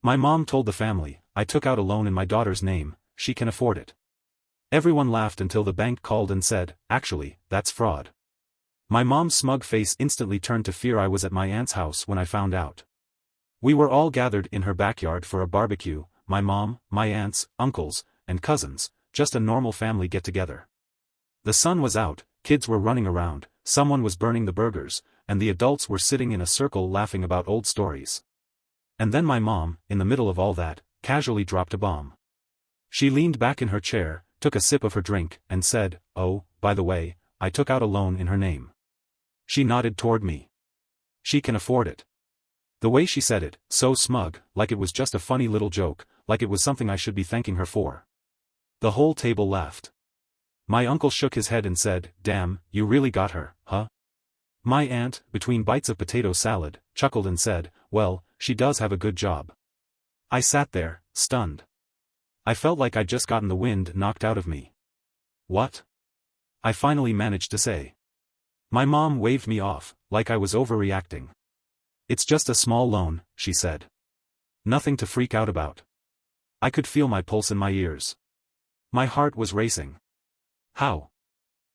My mom told the family, I took out a loan in my daughter's name, she can afford it. Everyone laughed until the bank called and said, actually, that's fraud. My mom's smug face instantly turned to fear. I was at my aunt's house when I found out. We were all gathered in her backyard for a barbecue, my mom, my aunts, uncles, and cousins, just a normal family get-together. The sun was out, kids were running around, someone was burning the burgers, and the adults were sitting in a circle laughing about old stories. And then my mom, in the middle of all that, casually dropped a bomb. She leaned back in her chair, took a sip of her drink, and said, "Oh, by the way, I took out a loan in her name." She nodded toward me. "She can afford it." The way she said it, so smug, like it was just a funny little joke, like it was something I should be thanking her for. The whole table laughed. My uncle shook his head and said, "Damn, you really got her, huh?" My aunt, between bites of potato salad, chuckled and said, "Well, she does have a good job." I sat there, stunned. I felt like I'd just gotten the wind knocked out of me. "What?" I finally managed to say. My mom waved me off, like I was overreacting. "It's just a small loan," she said. "Nothing to freak out about." I could feel my pulse in my ears. My heart was racing. "How?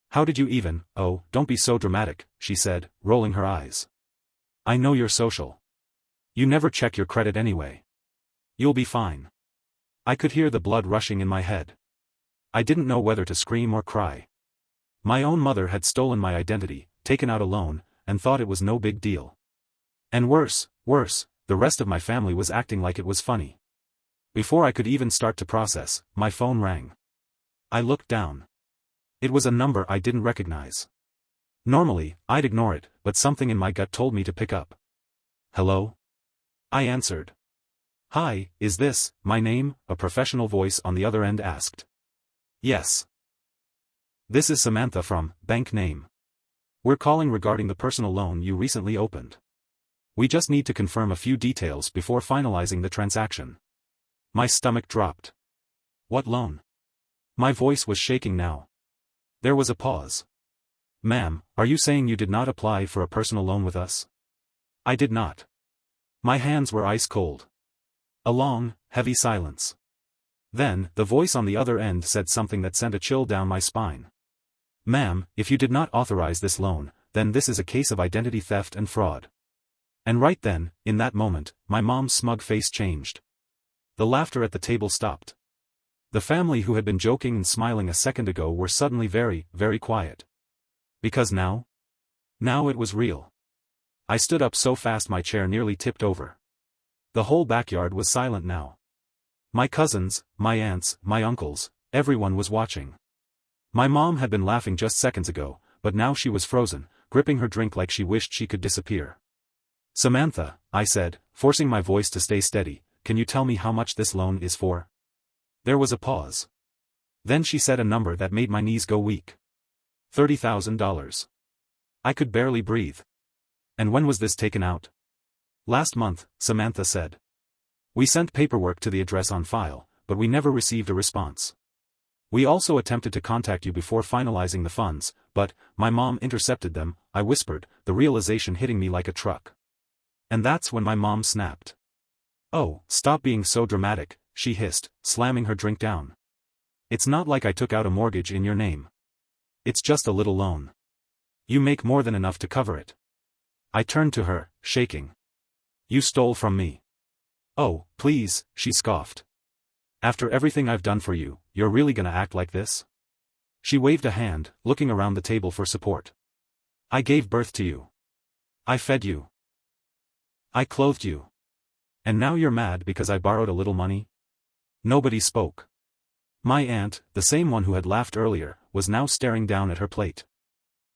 How did you even?" "Oh, don't be so dramatic," she said, rolling her eyes. "I know you're social. You never check your credit anyway. You'll be fine." I could hear the blood rushing in my head. I didn't know whether to scream or cry. My own mother had stolen my identity, taken out a loan, and thought it was no big deal. And worse, the rest of my family was acting like it was funny. Before I could even start to process, my phone rang. I looked down. It was a number I didn't recognize. Normally, I'd ignore it, but something in my gut told me to pick up. "Hello?" I answered. "Hi, is this my name?" a professional voice on the other end asked. "Yes. This is Samantha from Bank Name. We're calling regarding the personal loan you recently opened. We just need to confirm a few details before finalizing the transaction." My stomach dropped. "What loan?" My voice was shaking now. There was a pause. "Ma'am, are you saying you did not apply for a personal loan with us?" I did not. My hands were ice cold. A long, heavy silence. Then, the voice on the other end said something that sent a chill down my spine. "Ma'am, if you did not authorize this loan, then this is a case of identity theft and fraud." And right then, in that moment, my mom's smug face changed. The laughter at the table stopped. The family who had been joking and smiling a second ago were suddenly very, very quiet. Because now it was real. I stood up so fast my chair nearly tipped over. The whole backyard was silent now. My cousins, my aunts, my uncles, everyone was watching. My mom had been laughing just seconds ago, but now she was frozen, gripping her drink like she wished she could disappear. "Samantha," I said, forcing my voice to stay steady, "can you tell me how much this loan is for?" There was a pause. Then she said a number that made my knees go weak. $30,000. I could barely breathe. "And when was this taken out?" "Last month," Samantha said. "We sent paperwork to the address on file, but we never received a response. We also attempted to contact you before finalizing the funds, but," my mom intercepted them, I whispered, the realization hitting me like a truck. And that's when my mom snapped. "Oh, stop being so dramatic," she hissed, slamming her drink down. "It's not like I took out a mortgage in your name. It's just a little loan. You make more than enough to cover it." I turned to her, shaking. "You stole from me." "Oh, please," she scoffed. "After everything I've done for you, you're really gonna act like this?" She waved a hand, looking around the table for support. "I gave birth to you. I fed you. I clothed you. And now you're mad because I borrowed a little money?" Nobody spoke. My aunt, the same one who had laughed earlier, was now staring down at her plate.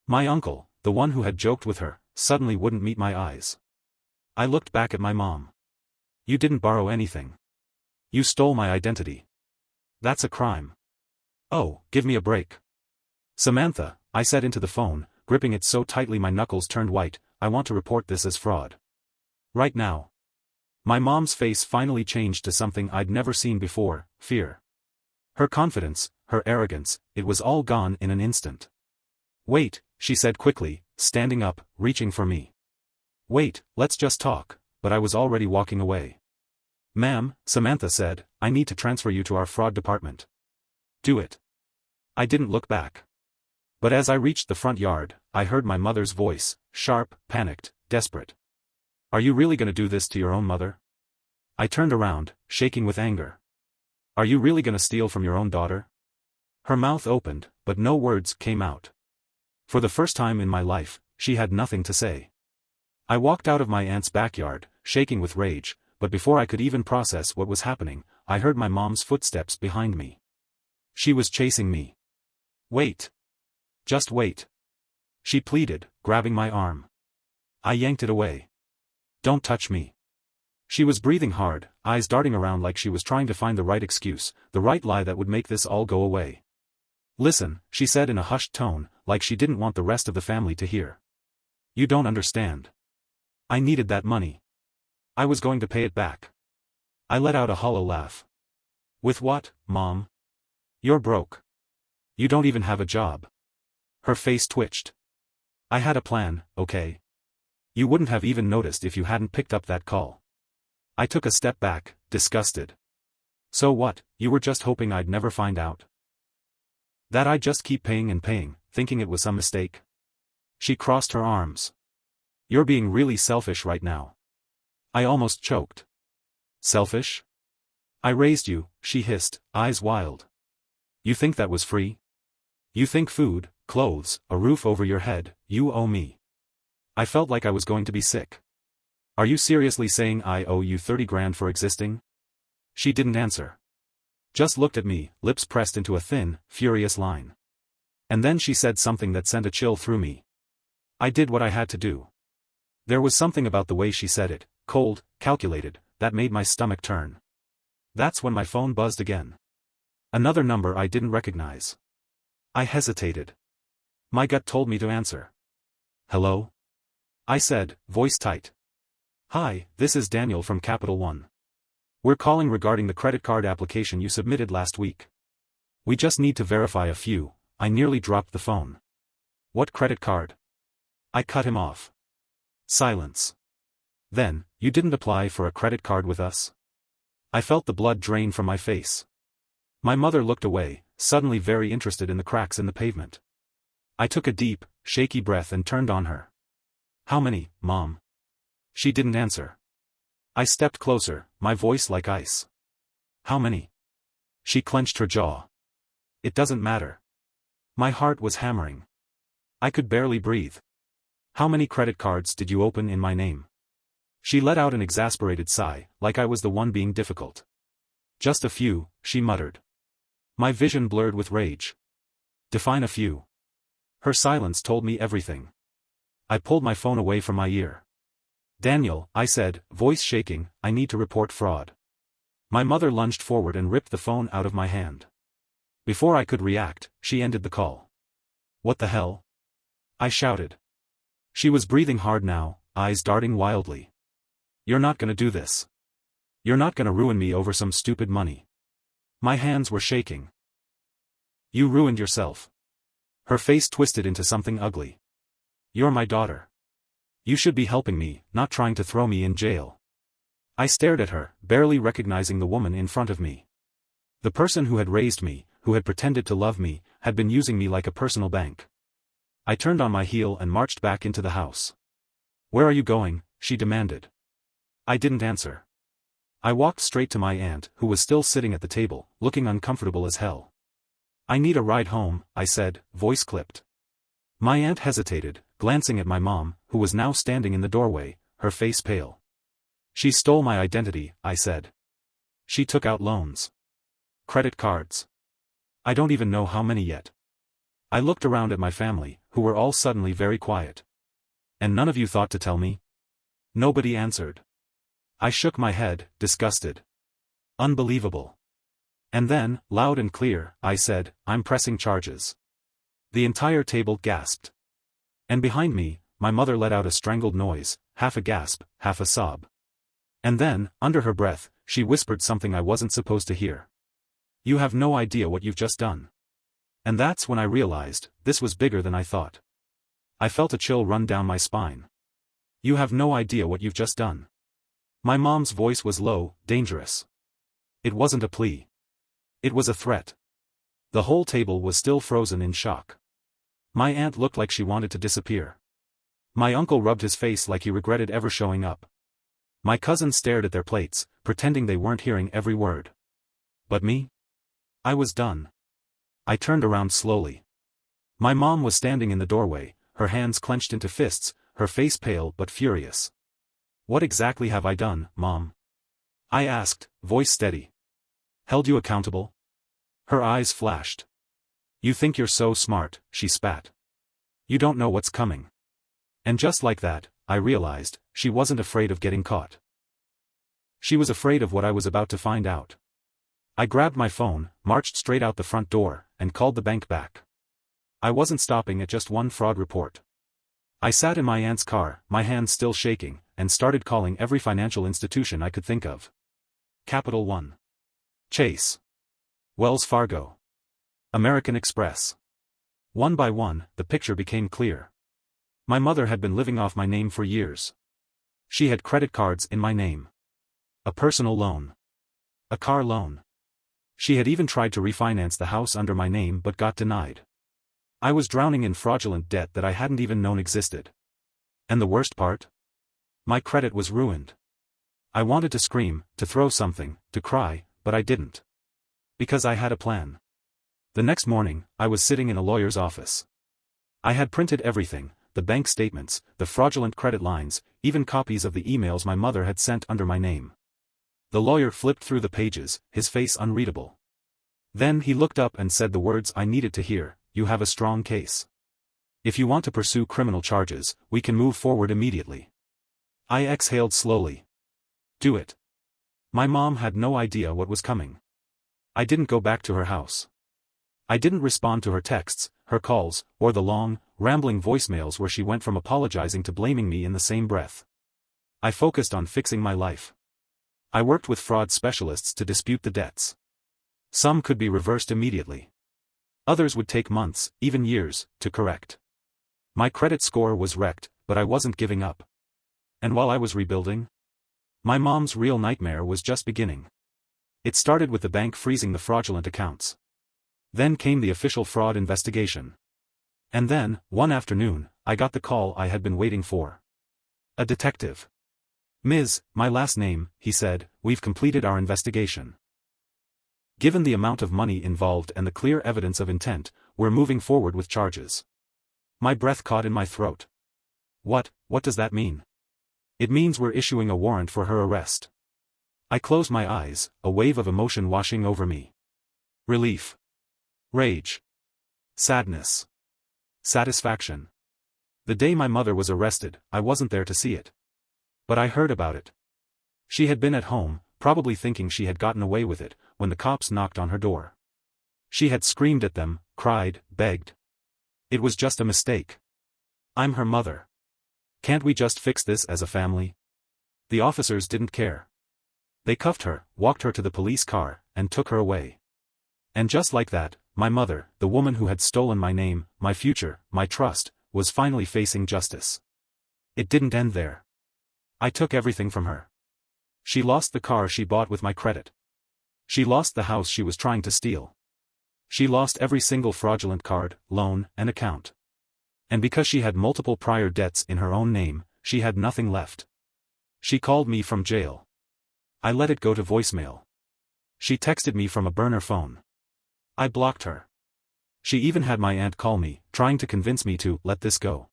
My uncle, the one who had joked with her, suddenly wouldn't meet my eyes. I looked back at my mom. "You didn't borrow anything. You stole my identity. That's a crime." "Oh, give me a break." "Samantha," I said into the phone, gripping it so tightly my knuckles turned white, "I want to report this as fraud. Right now." My mom's face finally changed to something I'd never seen before, fear. Her confidence, her arrogance, it was all gone in an instant. "Wait," she said quickly, standing up, reaching for me. "Wait, let's just talk," but I was already walking away. Ma'am, Samantha said, I need to transfer you to our fraud department. Do it. I didn't look back. But as I reached the front yard, I heard my mother's voice, sharp, panicked, desperate. Are you really gonna do this to your own mother? I turned around, shaking with anger. Are you really gonna steal from your own daughter? Her mouth opened, but no words came out. For the first time in my life, she had nothing to say. I walked out of my aunt's backyard, shaking with rage, but before I could even process what was happening, I heard my mom's footsteps behind me. She was chasing me. Wait. Just wait. She pleaded, grabbing my arm. I yanked it away. Don't touch me. She was breathing hard, eyes darting around like she was trying to find the right excuse, the right lie that would make this all go away. Listen, she said in a hushed tone, like she didn't want the rest of the family to hear. You don't understand. I needed that money. I was going to pay it back. I let out a hollow laugh. With what, Mom? You're broke. You don't even have a job. Her face twitched. I had a plan, okay? You wouldn't have even noticed if you hadn't picked up that call. I took a step back, disgusted. So what, you were just hoping I'd never find out? That I'd just keep paying and paying, thinking it was some mistake? She crossed her arms. You're being really selfish right now. I almost choked. Selfish? I raised you, she hissed, eyes wild. You think that was free? You think food, clothes, a roof over your head, you owe me. I felt like I was going to be sick. Are you seriously saying I owe you 30 grand for existing? She didn't answer. Just looked at me, lips pressed into a thin, furious line. And then she said something that sent a chill through me. I did what I had to do. There was something about the way she said it, cold, calculated, that made my stomach turn. That's when my phone buzzed again. Another number I didn't recognize. I hesitated. My gut told me to answer. Hello? I said, voice tight. Hi, this is Daniel from Capital One. We're calling regarding the credit card application you submitted last week. We just need to verify a few. I nearly dropped the phone. What credit card? I cut him off. Silence. Then, you didn't apply for a credit card with us? I felt the blood drain from my face. My mother looked away, suddenly very interested in the cracks in the pavement. I took a deep, shaky breath and turned on her. How many, Mom? She didn't answer. I stepped closer, my voice like ice. How many? She clenched her jaw. It doesn't matter. My heart was hammering. I could barely breathe. How many credit cards did you open in my name? She let out an exasperated sigh, like I was the one being difficult. Just a few, she muttered. My vision blurred with rage. Define a few. Her silence told me everything. I pulled my phone away from my ear. Daniel, I said, voice shaking, I need to report fraud. My mother lunged forward and ripped the phone out of my hand. Before I could react, she ended the call. What the hell? I shouted. She was breathing hard now, eyes darting wildly. You're not gonna do this. You're not gonna ruin me over some stupid money. My hands were shaking. You ruined yourself. Her face twisted into something ugly. You're my daughter. You should be helping me, not trying to throw me in jail. I stared at her, barely recognizing the woman in front of me. The person who had raised me, who had pretended to love me, had been using me like a personal bank. I turned on my heel and marched back into the house. Where are you going? She demanded. I didn't answer. I walked straight to my aunt, who was still sitting at the table, looking uncomfortable as hell. I need a ride home, I said, voice clipped. My aunt hesitated, glancing at my mom, who was now standing in the doorway, her face pale. She stole my identity, I said. She took out loans. Credit cards. I don't even know how many yet. I looked around at my family, who were all suddenly very quiet. And none of you thought to tell me? Nobody answered. I shook my head, disgusted. Unbelievable. And then, loud and clear, I said, I'm pressing charges. The entire table gasped. And behind me, my mother let out a strangled noise, half a gasp, half a sob. And then, under her breath, she whispered something I wasn't supposed to hear. You have no idea what you've just done. And that's when I realized, this was bigger than I thought. I felt a chill run down my spine. You have no idea what you've just done. My mom's voice was low, dangerous. It wasn't a plea. It was a threat. The whole table was still frozen in shock. My aunt looked like she wanted to disappear. My uncle rubbed his face like he regretted ever showing up. My cousins stared at their plates, pretending they weren't hearing every word. But me? I was done. I turned around slowly. My mom was standing in the doorway, her hands clenched into fists, her face pale but furious. "What exactly have I done, Mom?" I asked, voice steady. "Held you accountable?" Her eyes flashed. "You think you're so smart," she spat. "You don't know what's coming." And just like that, I realized, she wasn't afraid of getting caught. She was afraid of what I was about to find out. I grabbed my phone, marched straight out the front door, and called the bank back. I wasn't stopping at just one fraud report. I sat in my aunt's car, my hands still shaking, and started calling every financial institution I could think of. Capital One. Chase. Wells Fargo. American Express. One by one, the picture became clear. My mother had been living off my name for years. She had credit cards in my name. A personal loan. A car loan. She had even tried to refinance the house under my name but got denied. I was drowning in fraudulent debt that I hadn't even known existed. And the worst part? My credit was ruined. I wanted to scream, to throw something, to cry, but I didn't. Because I had a plan. The next morning, I was sitting in a lawyer's office. I had printed everything, the bank statements, the fraudulent credit lines, even copies of the emails my mother had sent under my name. The lawyer flipped through the pages, his face unreadable. Then he looked up and said the words I needed to hear: "You have a strong case. If you want to pursue criminal charges, we can move forward immediately." I exhaled slowly. Do it. My mom had no idea what was coming. I didn't go back to her house. I didn't respond to her texts, her calls, or the long, rambling voicemails where she went from apologizing to blaming me in the same breath. I focused on fixing my life. I worked with fraud specialists to dispute the debts. Some could be reversed immediately. Others would take months, even years, to correct. My credit score was wrecked, but I wasn't giving up. And while I was rebuilding, my mom's real nightmare was just beginning. It started with the bank freezing the fraudulent accounts. Then came the official fraud investigation. And then, one afternoon, I got the call I had been waiting for. A detective. "Ms., my last name," he said, "we've completed our investigation. Given the amount of money involved and the clear evidence of intent, we're moving forward with charges." My breath caught in my throat. What does that mean?" "It means we're issuing a warrant for her arrest." I closed my eyes, a wave of emotion washing over me. Relief. Rage. Sadness. Satisfaction. The day my mother was arrested, I wasn't there to see it. But I heard about it. She had been at home, probably thinking she had gotten away with it, when the cops knocked on her door. She had screamed at them, cried, begged. It was just a mistake. I'm her mother. Can't we just fix this as a family? The officers didn't care. They cuffed her, walked her to the police car, and took her away. And just like that, my mother, the woman who had stolen my name, my future, my trust, was finally facing justice. It didn't end there. I took everything from her. She lost the car she bought with my credit. She lost the house she was trying to steal. She lost every single fraudulent card, loan, and account. And because she had multiple prior debts in her own name, she had nothing left. She called me from jail. I let it go to voicemail. She texted me from a burner phone. I blocked her. She even had my aunt call me, trying to convince me to let this go.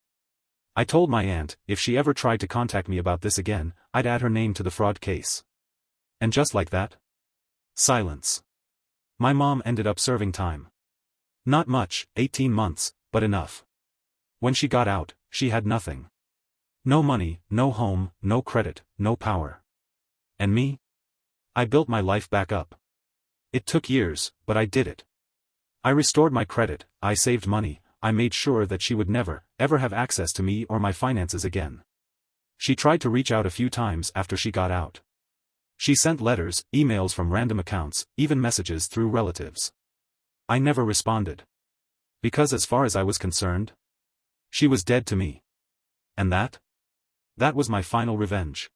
I told my aunt, if she ever tried to contact me about this again, I'd add her name to the fraud case. And just like that? Silence. My mom ended up serving time. Not much, 18 months, but enough. When she got out, she had nothing. No money, no home, no credit, no power. And me? I built my life back up. It took years, but I did it. I restored my credit, I saved money, I made sure that she would never, ever have access to me or my finances again. She tried to reach out a few times after she got out. She sent letters, emails from random accounts, even messages through relatives. I never responded. Because as far as I was concerned, she was dead to me. And that? That was my final revenge.